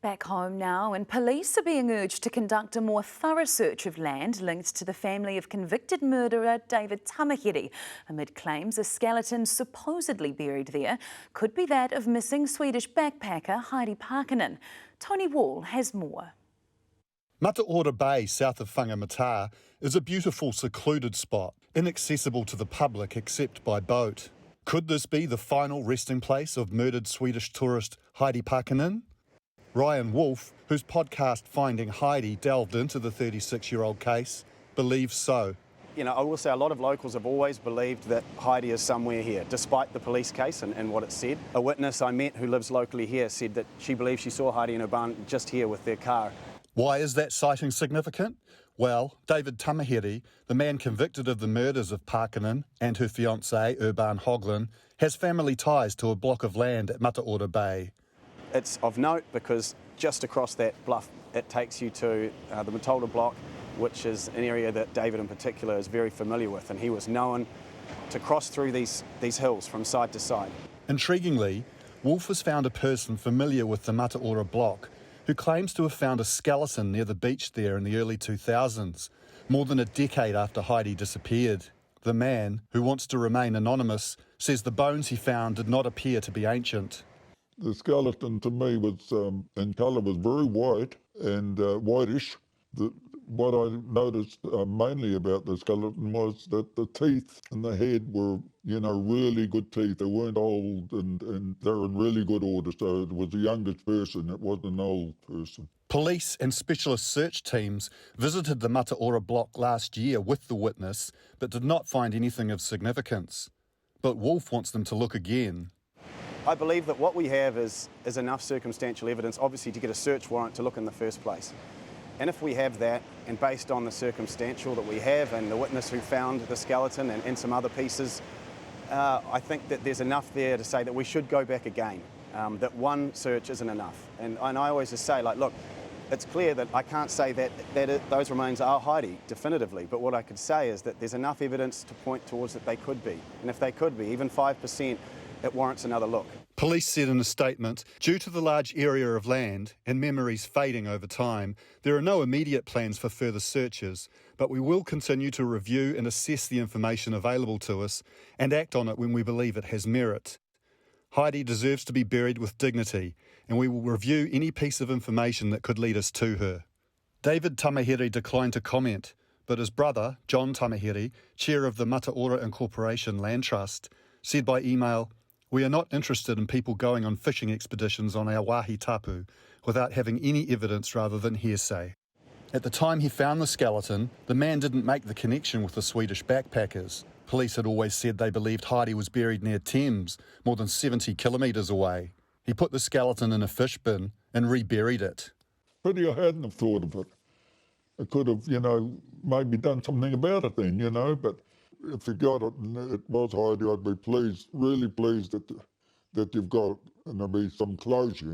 Back home now, and police are being urged to conduct a more thorough search of land linked to the family of convicted murderer David Tamihere, amid claims a skeleton supposedly buried there could be that of missing Swedish backpacker Heidi Parkinen. Tony Wall has more. Mataora Bay, south of Whangamata, is a beautiful secluded spot, inaccessible to the public except by boat. Could this be the final resting place of murdered Swedish tourist Heidi Parkinen? Ryan Wolfe, whose podcast Finding Heidi delved into the 36-year-old case, believes so. You know, I will say a lot of locals have always believed that Heidi is somewhere here, despite the police case and what it said. A witness I met who lives locally here said that she believes she saw Heidi in her barn just here with their car. Why is that sighting significant? Well, David Tamihere, the man convicted of the murders of Parkinen and her fiancé, Urban Hoagland, has family ties to a block of land at Mataora Bay. It's of note because just across that bluff it takes you to the Matolda block, which is an area that David in particular is very familiar with, and he was known to cross through these hills from side to side. Intriguingly, Wolfe has found a person familiar with the Mataora block who claims to have found a skeleton near the beach there in the early 2000s, more than a decade after Heidi disappeared. The man, who wants to remain anonymous, says the bones he found did not appear to be ancient. The skeleton to me was, in colour, was very white and whitish. What I noticed mainly about the skeleton was that the teeth in the head were, really good teeth. They weren't old and they were in really good order. So it was a youngish person, it wasn't an old person. Police and specialist search teams visited the Mataora block last year with the witness, but did not find anything of significance. But Wolfe wants them to look again. I believe that what we have is enough circumstantial evidence, obviously, to get a search warrant to look in the first place. And if we have that, and based on the circumstantial that we have and the witness who found the skeleton and some other pieces, I think that there's enough there to say that we should go back again, that one search isn't enough. And I always just say, look, it's clear that I can't say that those remains are Heidi definitively, but what I could say is that there's enough evidence to point towards that they could be. And if they could be, even 5%, it warrants another look. Police said in a statement, due to the large area of land and memories fading over time, there are no immediate plans for further searches, but we will continue to review and assess the information available to us and act on it when we believe it has merit. Heidi deserves to be buried with dignity, and we will review any piece of information that could lead us to her. David Tamihere declined to comment, but his brother, John Tamihere, chair of the Mataora Incorporation Land Trust, said by email, "We are not interested in people going on fishing expeditions on our wāhi tapu without having any evidence rather than hearsay." At the time he found the skeleton, the man didn't make the connection with the Swedish backpackers. Police had always said they believed Heidi was buried near Thames, more than 70 kilometres away. He put the skeleton in a fish bin and reburied it. Pity I hadn't have thought of it. I could have, maybe done something about it then, but if you got it and it was Heidi, I'd be pleased, really pleased that you've got it and there'll be some closure,